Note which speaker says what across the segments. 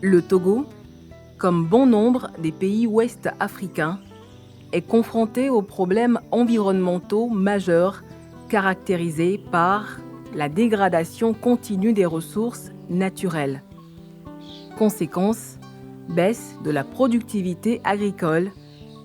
Speaker 1: Le Togo, comme bon nombre des pays ouest africains, est confronté aux problèmes environnementaux majeurs caractérisés par la dégradation continue des ressources naturelles. Conséquence, baisse de la productivité agricole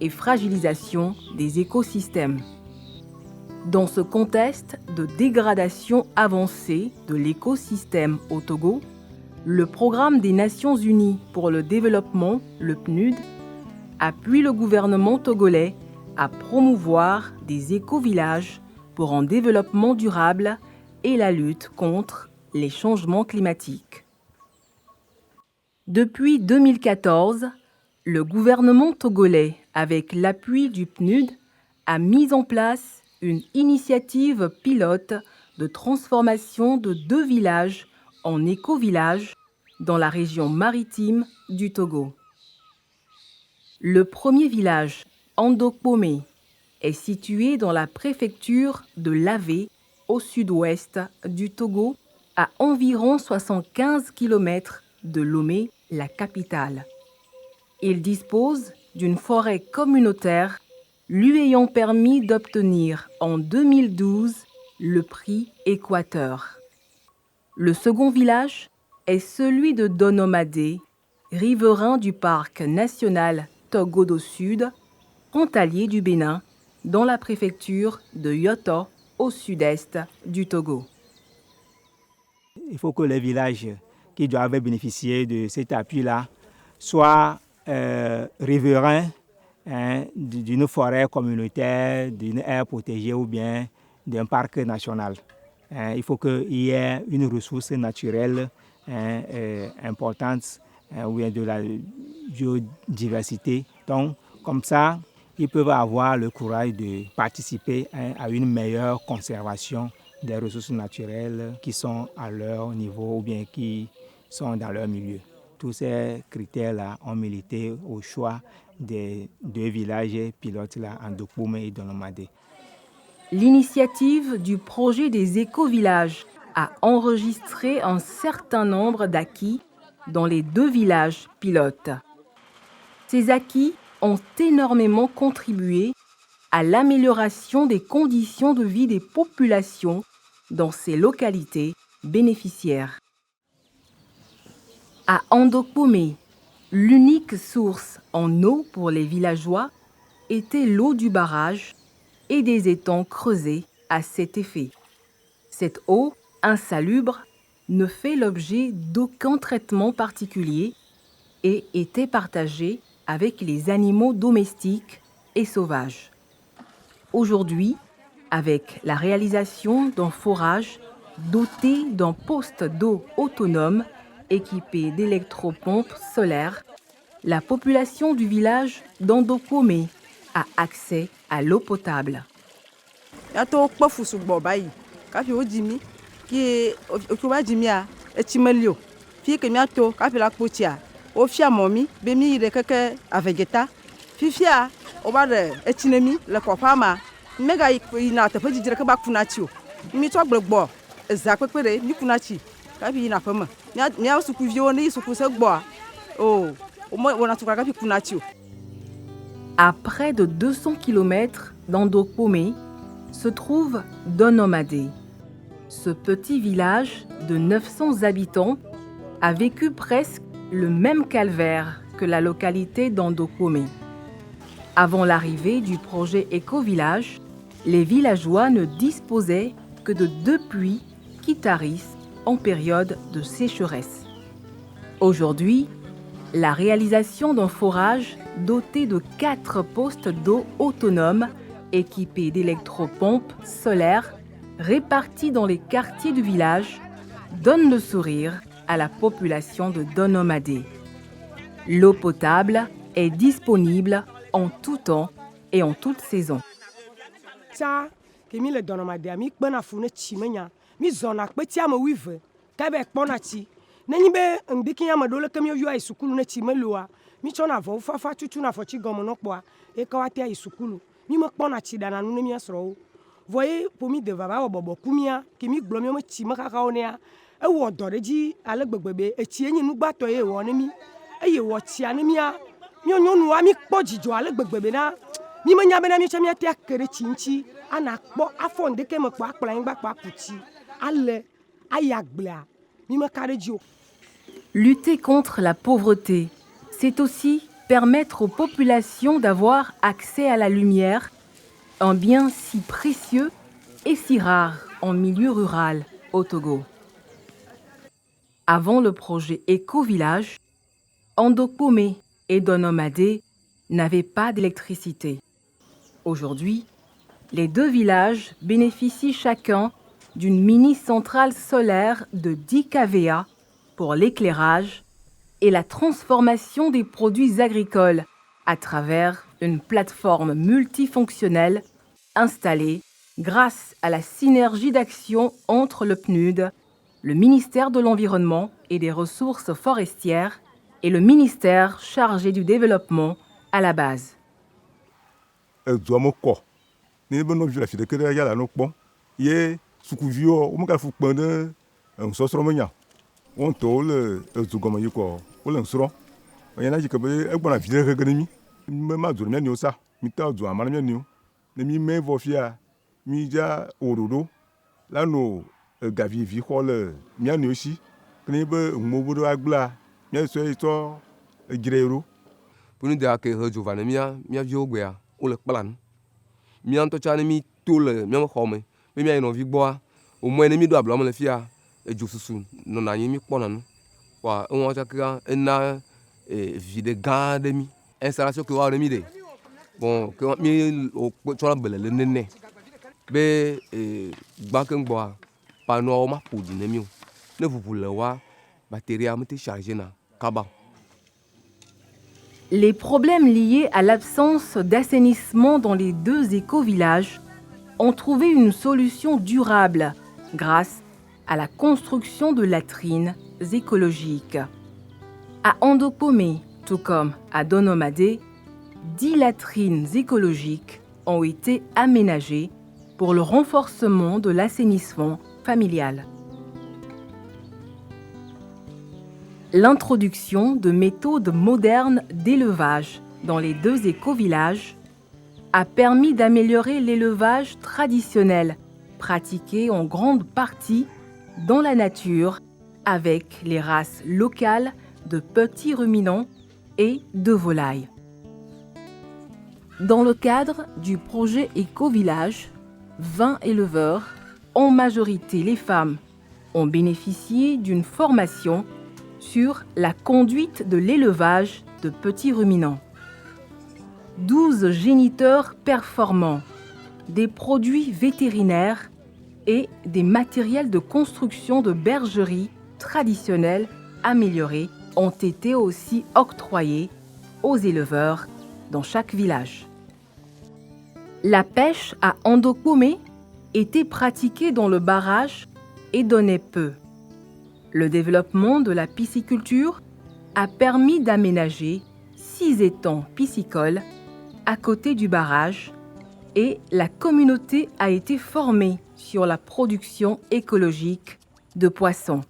Speaker 1: et fragilisation des écosystèmes. Dans ce contexte de dégradation avancée de l'écosystème au Togo, le Programme des Nations Unies pour le développement, le PNUD, appuie le gouvernement togolais à promouvoir des éco-villages pour un développement durable et la lutte contre les changements climatiques. Depuis 2014, le gouvernement togolais, avec l'appui du PNUD, a mis en place une initiative pilote de transformation de 2 villages en éco-villages dans la région maritime du Togo. Le premier village, Andokpomé, est situé dans la préfecture de Lavé, au sud-ouest du Togo, à environ 75 km de Lomé, la capitale. Il dispose d'une forêt communautaire lui ayant permis d'obtenir en 2012 le prix Équateur. Le second village est celui de Donomadé, riverain du parc national Togodo Sud, frontalier du Bénin, dans la préfecture de Yoto, au sud-est du Togo.
Speaker 2: Il faut que les villages qui doivent bénéficier de cet appui-là soient riverains d'une forêt communautaire, d'une aire protégée ou bien d'un parc national. Il faut qu'il y ait une ressource naturelle importante ou bien de la biodiversité. Donc, comme ça, ils peuvent avoir le courage de participer à une meilleure conservation des ressources naturelles qui sont à leur niveau ou bien qui sont dans leur milieu. Tous ces critères-là ont milité au choix des 2 villages pilotes-là, Andokpomé et Donomadé.
Speaker 1: L'initiative du projet des éco-villages a enregistré un certain nombre d'acquis dans les 2 villages pilotes. Ces acquis ont énormément contribué à l'amélioration des conditions de vie des populations dans ces localités bénéficiaires. À Andokpomé, l'unique source en eau pour les villageois était l'eau du barrage et des étangs creusés à cet effet. Cette eau insalubre ne fait l'objet d'aucun traitement particulier et était partagée avec les animaux domestiques et sauvages. Aujourd'hui, avec la réalisation d'un forage doté d'un poste d'eau autonome équipé d'électropompes solaires, la population du village d'Andokpomé a accès à l'eau potable. À près de 200 km d'Andokpomé se trouve Donomadé. Ce petit village de 900 habitants a vécu presque le même calvaire que la localité d'Andokpomé. Avant l'arrivée du projet Éco-Village, les villageois ne disposaient que de 2 puits qui tarissent en période de sécheresse. Aujourd'hui, la réalisation d'un forage doté de 4 postes d'eau autonomes équipés d'électropompes solaires répartis dans les quartiers du village donne le sourire à la population de Donomadé. L'eau potable est disponible en tout temps et en toute saison.
Speaker 3: Voyez, pour mi de vava bobo kumia, qui mi glomio me chima kakaonea, e wo do re ji ale gbegbebe e ti enyi nugbato ye wo ne mi e ye wo ti ane mi a mi nyonu a mi kpo jijo ale gbegbebe na mi me nya be na mi che mi te akere chinchi ana kpo afo ndeke me kpo akpla yin gba kpo akuti ale ayagbla mi me kare ji.
Speaker 1: Lutter contre la pauvreté, c'est aussi permettre aux populations d'avoir accès à la lumière, un bien si précieux et si rare en milieu rural au Togo. Avant le projet Éco-Village, Andokpomé et Donomade n'avaient pas d'électricité. Aujourd'hui, les deux villages bénéficient chacun d'une mini-centrale solaire de 10 kVA pour l'éclairage et la transformation des produits agricoles à travers une plateforme multifonctionnelle installée grâce à la synergie d'action entre le PNUD, le ministère de l'Environnement et des Ressources forestières et le ministère chargé du développement à la base.
Speaker 4: On told Zugomayuko, Willensro, when I could be a one of the academy, Mazumeniosa, Mita Zuamanio, the me may vofia, Mija Orudo, Lano, Gavi Vicola, Mianushi, Knebe, Mobudo Agla, Miaso, a Grero.
Speaker 5: Punidake heard Giovanna, Mia Joguea, Ola Plan. Mianto Chanemi, Tule, Miam Home, maybe I know Viboa, or when enemy do a blomafia. E jususu no na yimi kponan wa won chakra na vide gade mi installation que wa mi de bon que mi o chola belele nene be gbaken gbo pa no ma podi ne mi ne vuvule wa batterie am te charger na kaba.
Speaker 1: Les problèmes liés à l'absence d'assainissement dans les deux éco-villages ont trouvé une solution durable grâce à la construction de latrines écologiques. À Andokpomé, tout comme à Donomade, 10 latrines écologiques ont été aménagées pour le renforcement de l'assainissement familial. L'introduction de méthodes modernes d'élevage dans les deux éco-villages a permis d'améliorer l'élevage traditionnel, pratiqué en grande partie dans la nature avec les races locales de petits ruminants et de volailles. Dans le cadre du projet Éco-Village, 20 éleveurs, en majorité les femmes, ont bénéficié d'une formation sur la conduite de l'élevage de petits ruminants. 12 géniteurs performants, des produits vétérinaires et des matériels de construction de bergerie traditionnels améliorés ont été aussi octroyés aux éleveurs dans chaque village. La pêche à Andokpomé était pratiquée dans le barrage et donnait peu. Le développement de la pisciculture a permis d'aménager 6 étangs piscicoles à côté du barrage et la communauté a été formée sur la production écologique de poissons.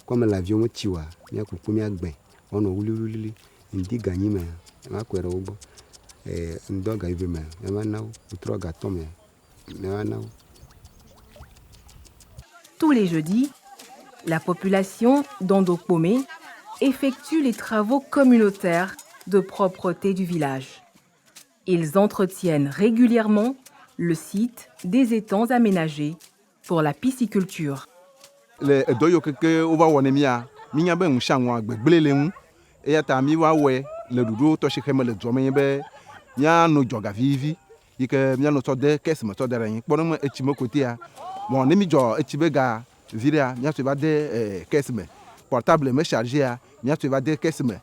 Speaker 6: Comme l'avion tiwa, mia coupe mia ben, on a oulili, indi gagné mais, ma quoi robo, un dog à y vemer, maintenant, ou 3 gâteaux mais, maintenant.
Speaker 1: Tous les jeudis, la population d'Andokpomé effectue les travaux communautaires de propreté du village. Ils entretiennent régulièrement le site des étangs aménagés pour la pisciculture.
Speaker 4: Le doyo que ova wonemia minya be nshanwa gbegbele hu e ya ta mi wa we le dudu to shikeme le dzome be nya no joga vivi ike nya no to de kesme to dere yin kpono mo echime kotia mo ne mi jo echibe ga viria nya to ba de kesme portable me charger nya to ba de kesme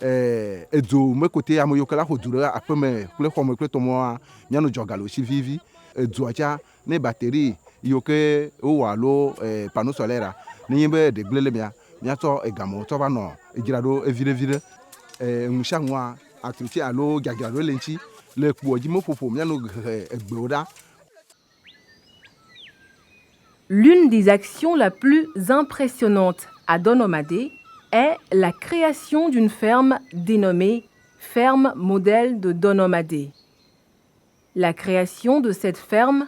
Speaker 4: edzo me kotia mo yokala hodura apeme kle khomo kle to mo nya no joga lo shi vivi edzo acha ne batterie yoke o walo panneau solaire ne be de gblele mia to egamo to ba no ejirado evire ngushanwa activité alo gagado lenti le kpoji mo popo mia no egbeoda.
Speaker 1: L'une des actions la plus impressionnantes à Donomade est la création d'une ferme dénommée Ferme Modèle de Donomade. La création de cette ferme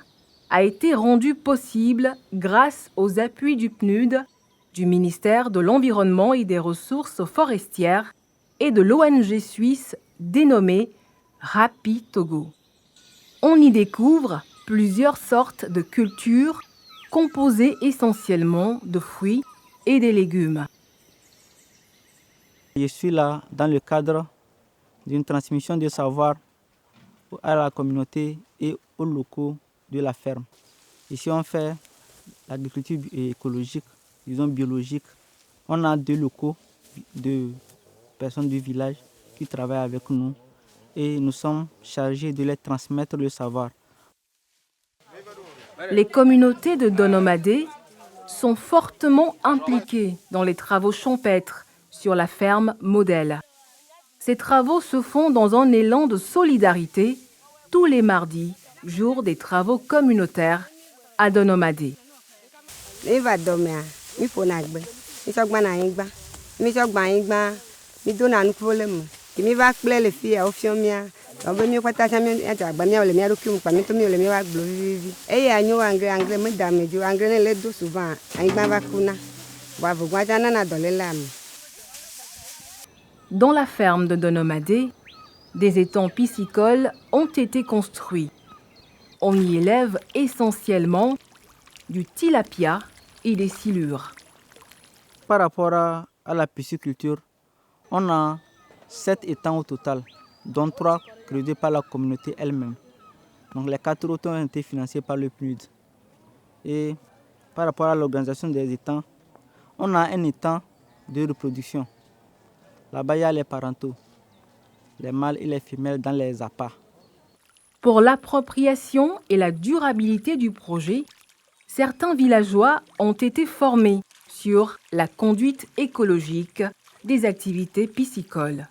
Speaker 1: a été rendue possible grâce aux appuis du PNUD, du ministère de l'Environnement et des Ressources forestières et de l'ONG suisse dénommée Rapi Togo. On y découvre plusieurs sortes de cultures composées essentiellement de fruits et de légumes.
Speaker 7: Je suis là dans le cadre d'une transmission de savoir à la communauté et aux locaux de la ferme. Ici, on fait l'agriculture écologique, disons biologique. On a 2 locaux de personnes du village qui travaillent avec nous et nous sommes chargés de les transmettre le savoir.
Speaker 1: Les communautés de Donomade sont fortement impliquées dans les travaux champêtres sur la ferme modèle. Ces travaux se font dans un élan de solidarité tous les mardis, jour des travaux communautaires à Donomade. Dans la ferme de Donomade, des étangs piscicoles ont été construits. On y élève essentiellement du tilapia et des silures.
Speaker 7: Par rapport à la pisciculture, on a 7 étangs au total, dont 3 creusés par la communauté elle-même. Donc les 4 autres ont été financés par le PNUD. Et par rapport à l'organisation des étangs, on a un étang de reproduction. Là-bas, il y a les parentaux, les mâles et les femelles dans les appâts.
Speaker 1: Pour l'appropriation et la durabilité du projet, certains villageois ont été formés sur la conduite écologique des activités piscicoles.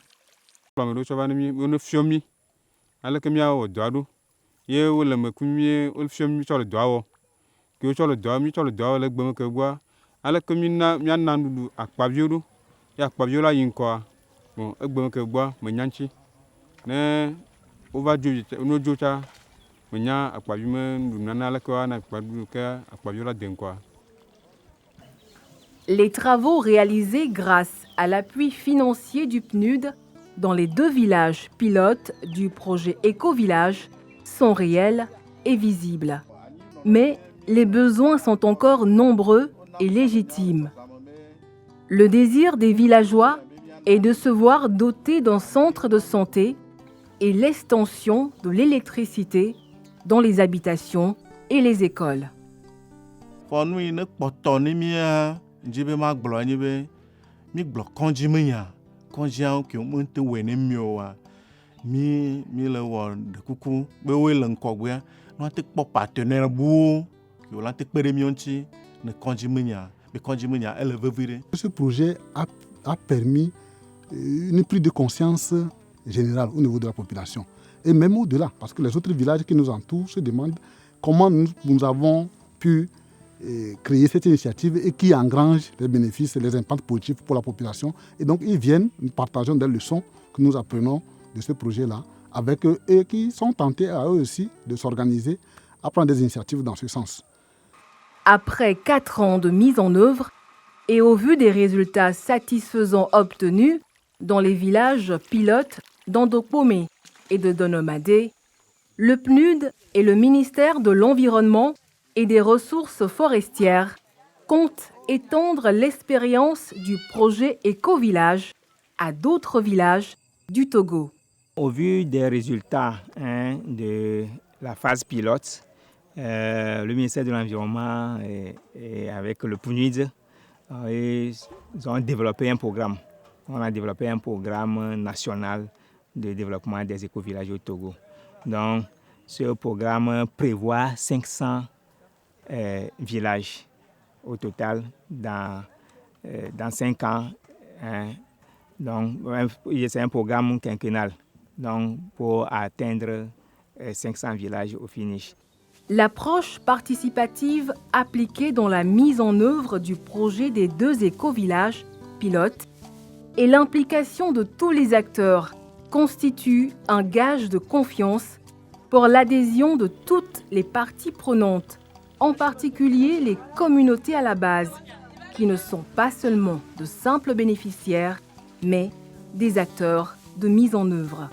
Speaker 1: Les travaux réalisés grâce à l'appui financier du PNUD dans les 2 villages pilotes du projet Éco-Village sont réels et visibles. Mais les besoins sont encore nombreux et légitimes. Le désir des villageois est de se voir dotés d'un centre de santé et l'extension de l'électricité dans les habitations et les écoles.
Speaker 8: Ce projet a permis une prise de conscience générale au niveau de la population. Et même au-delà, parce que les autres villages qui nous entourent se demandent comment nous avons pu créer cette initiative et qui engrange les bénéfices et les impacts positifs pour la population. Et donc ils viennent, nous partageons des leçons que nous apprenons de ce projet-là avec eux et qui sont tentés à eux aussi de s'organiser, à prendre des initiatives dans ce sens.
Speaker 1: Après 4 ans de mise en œuvre et au vu des résultats satisfaisants obtenus dans les villages pilotes d'Andokpomé et de Donomade, le PNUD et le ministère de l'Environnement et des Ressources forestières comptent étendre l'expérience du projet Éco-Village à d'autres villages du Togo.
Speaker 2: Au vu des résultats de la phase pilote, le ministère de l'Environnement et avec le PNUD, ils ont développé un programme. On a développé un programme national de développement des écovillages au Togo. Donc, ce programme prévoit 500 villages au total dans 5 ans. Hein. Donc, c'est un programme quinquennal donc, pour atteindre 500 villages au finish.
Speaker 1: L'approche participative appliquée dans la mise en œuvre du projet des 2 éco-villages pilotes et l'implication de tous les acteurs constituent un gage de confiance pour l'adhésion de toutes les parties prenantes, en particulier les communautés à la base, qui ne sont pas seulement de simples bénéficiaires, mais des acteurs de mise en œuvre.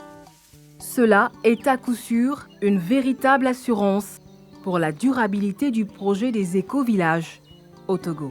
Speaker 1: Cela est à coup sûr une véritable assurance pour la durabilité du projet des éco-villages au Togo.